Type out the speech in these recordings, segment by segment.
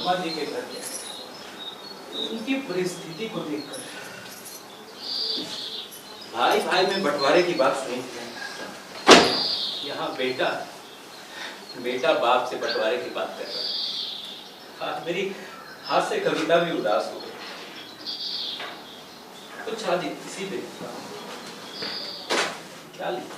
शर्मा जी के घर गया, उनकी परिस्थिति को देखकर भाई भाई में बंटवारे की बात सुनी थी। यहाँ बेटा बेटा बाप से बंटवारे की बात कर रहा है। आज मेरी हाथ से कविता भी उदास हो गई। कुछ आज इसी पे क्या लिखा?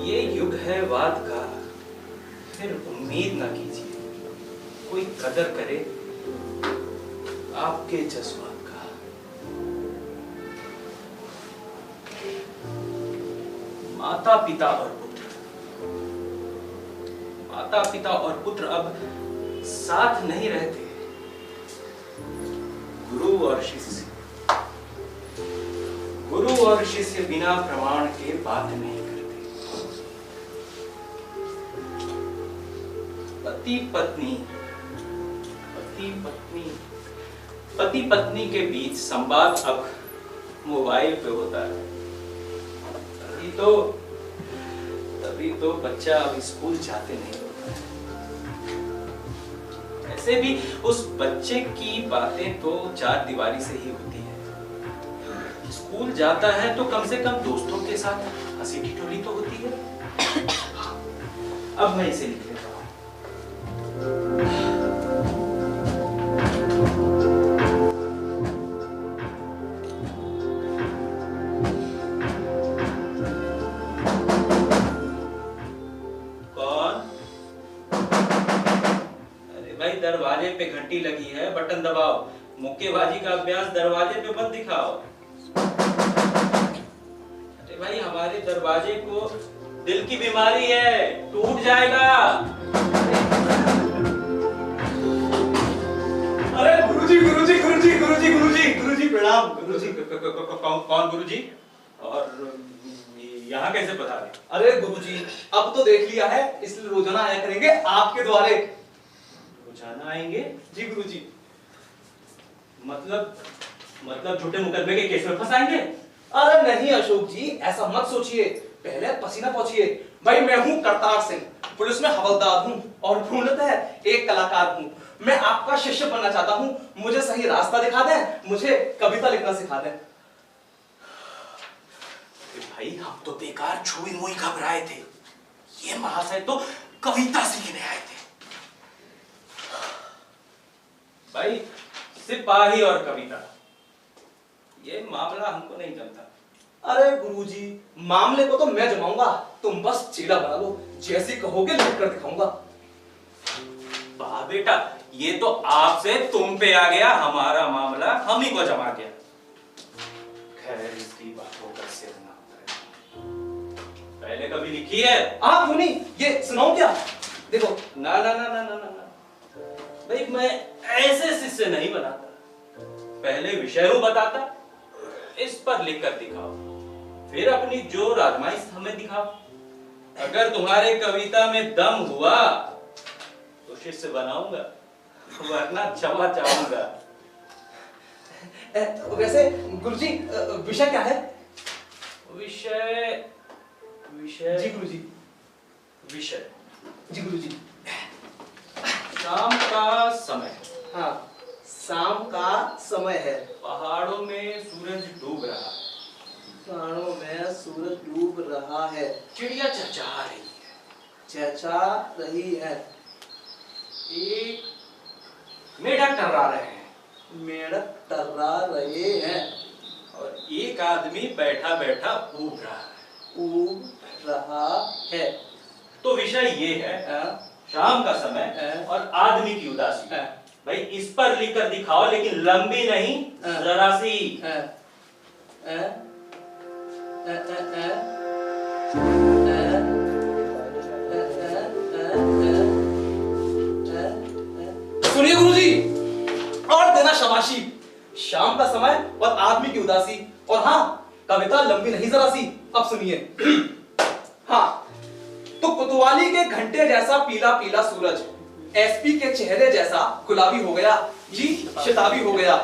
ये युग है वाद का, फिर उम्मीद ना कीजिए कोई कदर करे आपके जज्बात का। माता पिता और पुत्र, माता पिता और पुत्र अब साथ नहीं रहते। गुरु और शिष्य बिना प्रमाण के बात नहीं करते। पति पत्नी के बीच संवाद अब मोबाइल पे होता है। तभी तो बच्चा अब स्कूल जाते नहीं होता है। ऐसे भी उस बच्चे की बातें तो चार दीवारी से ही होती है। स्कूल जाता है तो कम से कम दोस्तों के साथ हंसी ठिठोली तो होती है। अब मैं इसे लिख लेता हूं। कौन? अरे भाई, दरवाजे पे घंटी लगी है, बटन दबाओ। मुक्केबाजी का अभ्यास दरवाजे पे मत दिखाओ। अरे भाई, हमारे दरवाजे को दिल की बीमारी है, टूट जाएगा। अरे गुरुजी गुरुजी गुरुजी गुरुजी गुरुजी गुरुजी प्रणाम। गुरुजी कौन गुरुजी? और यहाँ कैसे पधारे? अरे गुरुजी, अब तो देख लिया है, इसलिए रोजाना आया करेंगे आपके द्वारे। रोजाना आएंगे? जी गुरुजी। मतलब झूठे मुकदमे के केस में फंसाएंगे? अरे नहीं अशोक जी, ऐसा मत सोचिए। पहले पसीना पहुंचिए। भाई, मैं हूँ करतार सिंह, पुलिस में हवलदार हूँ और पूर्णतः एक कलाकार हूँ। मैं आपका शिष्य बनना चाहता हूँ। मुझे सही रास्ता दिखा दें, मुझे कविता लिखना सिखा दें। भाई, हम तो बेकार छुई मुई घबराए थे। ये महाशय तो कविता सीखने आए थे। भाई, सिपाही और कविता, ये मामला हमको नहीं जमता। अरे गुरुजी, मामले को तो मैं जमाऊंगा, तुम बस चेला बना लो। जैसी कहोगे लिख कर दिखाऊंगा। वाह बेटा, ये तो आपसे तुम पे आ गया। हमारा मामला हम ही को जमा गया। खैर, इसकी बातों का सिर ना उतरे। पहले कभी लिखी है? आप क्यों नहीं, ये सुनाओ क्या? देखो। ना ना ना ना ना ना भाई, मैं ऐसे शिष्य नहीं बनाता। पहले विषय हूं बताता, इस पर लिखकर दिखाओ, फिर अपनी जोर आजमाइश हमें दिखाओ। अगर तुम्हारे कविता में दम हुआ तो शिष्य बनाऊंगा, वरना क्षमा चाहूंगा। वैसे गुरुजी, विषय क्या है? विषय जी गुरुजी। विषय जी गुरुजी। शाम का समय। हाँ, शाम का समय है। पहाड़ों में सूरज डूब रहा है। पहाड़ों में सूरज डूब रहा है। चिड़िया चहचहा रही है। चहचहा रही है। एक मेढक टर्रा रहे हैं। मेढक टर्रा रहे हैं। और एक आदमी बैठा बैठा ऊब रहा है। ऊब रहा है। तो विषय ये है, शाम का समय और आदमी की उदासी। भाई, इस पर लिखकर दिखाओ, लेकिन लंबी नहीं, जरा सी। सुनिए गुरुजी, और देना शाबाशी। शाम का समय और आदमी की उदासी, और हाँ, कविता लंबी नहीं जरा सी। अब सुनिए। हाँ, तो कोतवाली के घंटे जैसा पीला पीला सूरज एसपी के चेहरे जैसा गुलाबी हो गया जी, शताबी हो गया।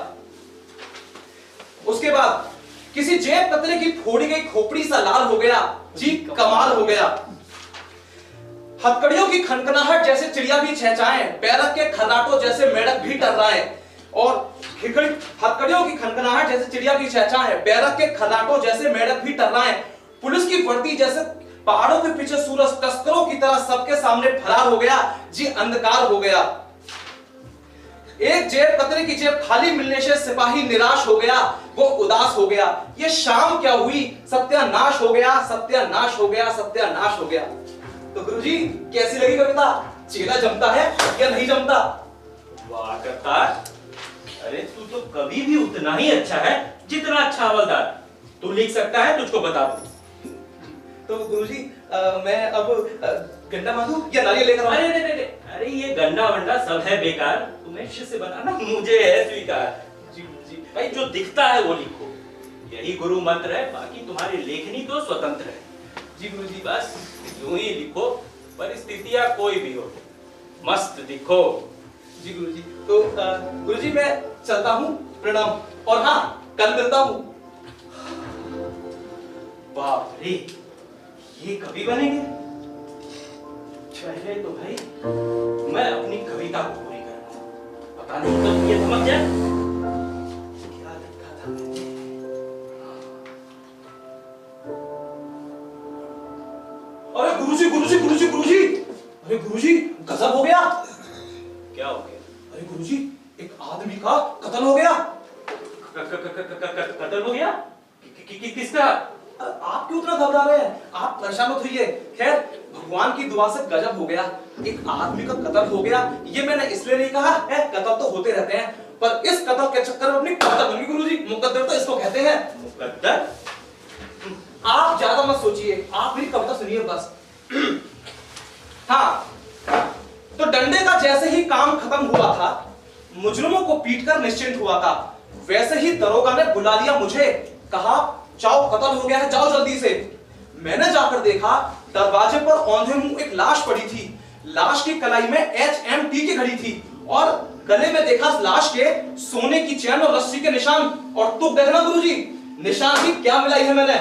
उसके बाद किसी जेब कतरे की फोड़ी गई खोपड़ी सा लाल हो गया। जी कमाल हो गया। हथकड़ियों की खनखनाहट जैसे चिड़िया भी चहचहाए, बैरक के खर्राटों जैसे मेढक भी टर्राए। और हथकड़ियों की खनखनाहट जैसे चिड़िया की चहचहाए, बैरक के खर्राटों जैसे मेढक भी टर्राए। पुलिस की वर्दी जैसे पहाड़ों के पीछे सूरज, तस्करों की तरह सबके सामने फरार हो गया। जी अंधकार हो गया। एक जेब कतरे की जेब खाली मिलने से सिपाही निराश हो गया, वो उदास हो गया। ये शाम क्या हुई, सत्यानाश हो गया, सत्यानाश हो गया, सत्यानाश हो गया। तो गुरुजी कैसी लगी कविता? चेला जमता है या नहीं जमता? वाह करतार, अरे तू तो कभी भी उतना ही अच्छा है जितना अच्छा हवलदार। तू लिख सकता है, तुझको बता दूं। तो गुरुजी मैं अब गन्ना मांगू या नारियल लेकर आऊं? अरे ये गन्ना वंडा सब है बेकार, तुम्हें शिष्य बनाना मुझे है स्वीकार। जी जी भाई जो दिखता है वो लिखो, यही गुरु मंत्र है। बाकी तुम्हारी लेखनी तो स्वतंत्र है। जी गुरुजी। बस यूं ही लिखो, परिस्थितियां कोई भी हो, मस्त लिखो। जी गुरुजी। तो गुरुजी मैं चलता हूँ, प्रणाम। और हाँ, कल मिलता हूँ। बाप रे, ये कवि बनेंगे? पहले तो भाई मैं अपनी कविता को पूरी करूंगा, पता नहीं कब ये थमक जाए। क्या लिखा था मैंने? अरे गुरुजी गुरुजी गुरुजी गुरुजी, अरे गुरुजी गजब हो गया। क्या हो गया? अरे गुरुजी एक आदमी का कत्ल हो गया। कत्ल हो गया? किसका? आप क्यों इतना घबरा रहे हैं? आप परेशान मत होइए। खैर भगवान की दुआ से गजब हो गया, एक आदमी का कत्ल हो गया। ये मैंने इसलिए नहीं कहा है, कत्ल तो होते रहते हैं, पर इस कत्ल के चक्कर में अपनी कविता बन गई गुरुजी। मुकद्दर तो इसको कहते हैं। मुकद्दर? आप ज्यादा मत सोचिए, आप मेरी कविता सुनिए बस। हाँ, तो डंडे का जैसे ही काम खत्म हुआ था, मुजरिमों को पीटकर निश्चिंत हुआ था, वैसे ही दरोगा ने बुला लिया मुझे। कहा जाओ कत्ल हो गया है, जाओ जल्दी से। मैंने जाकर देखा, दरवाजे पर औंधे मुंह एक लाश पड़ी थी। लाश की कलाई में HMT की घड़ी थी और गले में देखा लाश के सोने की चैन और रस्सी के निशान। और तुम देखना गुरुजी, निशान भी क्या मिलाई है मैंने।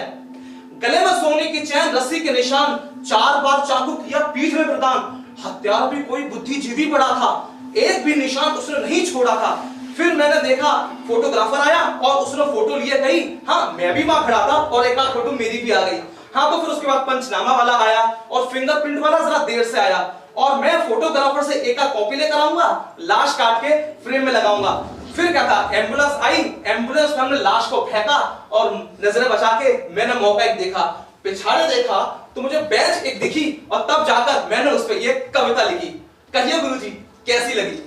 गले में सोने की चैन, रस्सी के निशान, 4 बार चाकू किया पीठ में प्रदान। हत्यारा भी कोई बुद्धिजीवी पड़ा था, एक भी निशान उसने नहीं छोड़ा था। फिर मैंने देखा फोटोग्राफर आया और उसने फोटो लिए गई। हाँ मैं भी वहां खड़ा था और एक आध फोटो मेरी भी आ गई। हाँ तो फिर उसके बाद पंचनामा वाला आया और फिंगरप्रिंट वाला जरा देर से आया। और मैं फोटोग्राफर से एक आध कॉपी लेकर आऊंगा, लाश काट के फ्रेम में लगाऊंगा। फिर क्या था, एम्बुलेंस आई, एम्बुलेंस में हमने लाश को फेंका और नजरें बचा के मैंने मौका एक देखा, पिछाड़े देखा तो मुझे बेंच एक दिखी और तब जाकर मैंने उस पर ये कविता लिखी। कहिए गुरुजी कैसी लगी?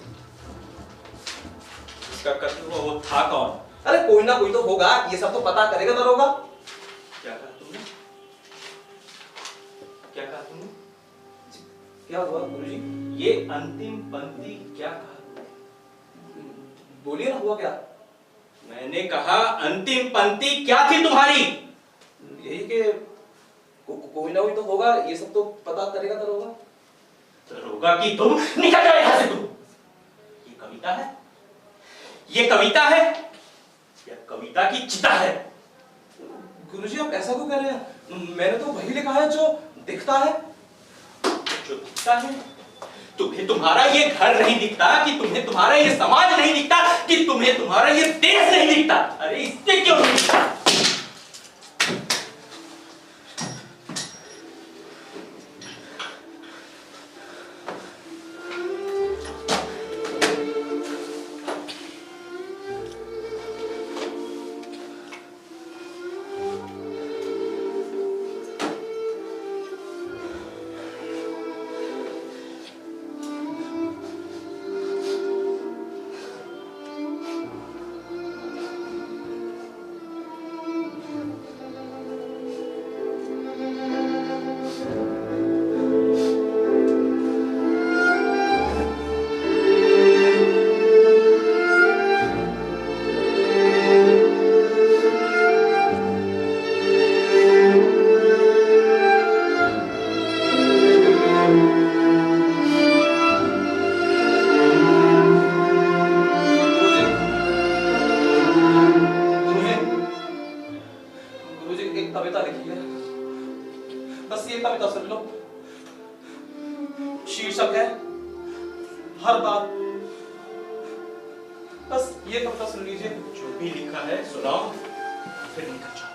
इसका कत्ल वो था कौन? अरे कोई ना कोई तो होगा, ये सब तो पता करेगा दरोगा। क्या कहा तुमने? क्या कहा तुमने? क्या हुआ गुरुजी? ये अंतिम पंक्ति क्या कहा? बोलिए ना, हुआ क्या? मैंने कहा अंतिम पंक्ति क्या थी तुम्हारी? यही कि कोई ना कोई तो होगा, ये सब तो पता करेगा दरोगा। दरोगा की तुम? निकल जाओ यहां से तुम। ये कविता है? ये कविता है या कविता की चिता है? गुरुजी आप ऐसा क्यों कह रहे हैं? मैंने तो वही लिखा है जो दिखता है। जो दिखता है? तुम्हें तुम्हारा ये घर नहीं दिखता, कि तुम्हें तुम्हारा ये समाज नहीं दिखता, कि तुम्हें तुम्हारा ये देश नहीं दिखता? अरे इससे क्यों नहीं दिखता? एक कविता लिखी है, बस ये कविता सुन लो। शीर्षक है हर बात। बस ये कविता सुन लीजिए। जो भी लिखा है सुनाओ, फिर निकल जाओ।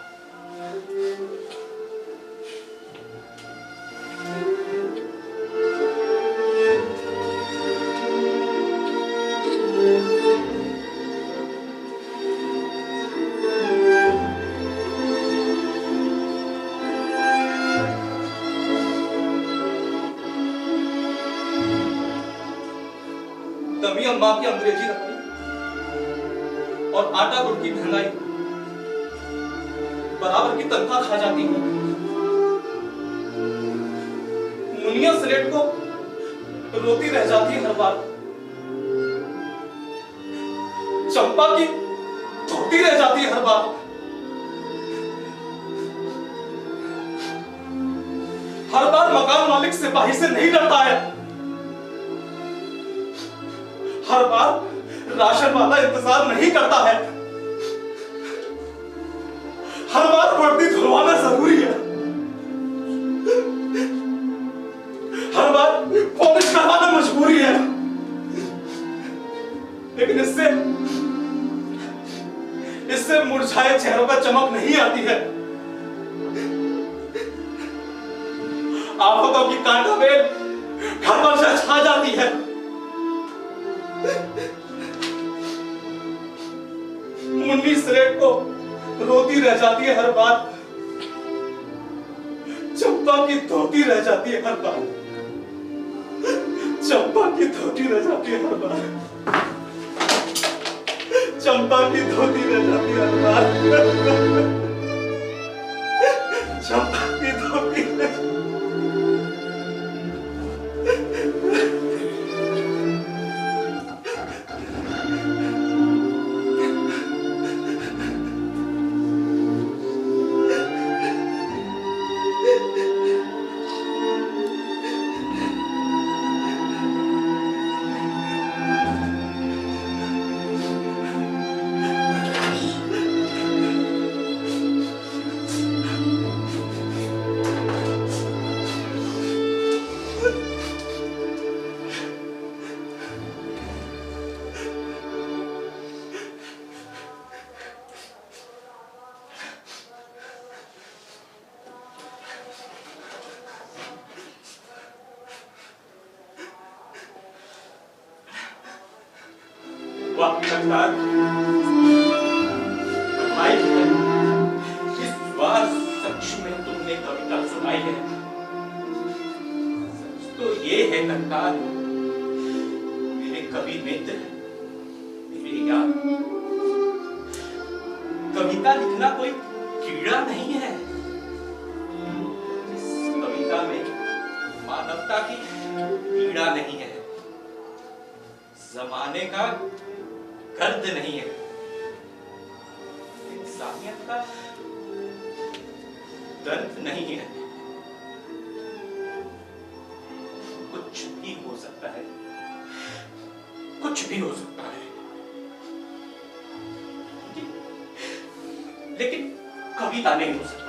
कमी अम्मा की अंग्रेजी रखनी और आटा गुड़ की महंगाई बराबर की तनख्वाह खा जाती है। मुनिया स्लेट को रोती रह जाती है हर बार। चंपा की धोती रह जाती है हर बार। हर बार मकान मालिक सिपाही से नहीं डरता है। हर बार राशन वाला इंतजार नहीं करता है। हर बार वर्दी धुलवाना जरूरी है। हर बार पॉलिश करवाना मजबूरी है। लेकिन इससे मुरझाए चेहरों का चमक नहीं आती है। आफतों की कांटा बेल घर पर से छा जाती है। मुन्नी स्लेट को रोती रह जाती है हर बार। चंपा की धोती रह जाती है हर बार। चंपा की धोती रह जाती है हर बार। चंपा की धोती रह जाती है हर बार। चंपा की धोती सरकार, भाई इस बार सच में तुमने कविता सुनाई है। सच तो ये है सरकार, मेरे कवि मित्र, मेरे यार, कविता लिखना कोई कीड़ा नहीं है। इस कविता में मानवता की पीड़ा नहीं है, जमाने का गर्द नहीं है, इंसानियत का दर्द नहीं है। कुछ भी हो सकता है, कुछ भी हो सकता है, लेकिन कविता नहीं हो सकती।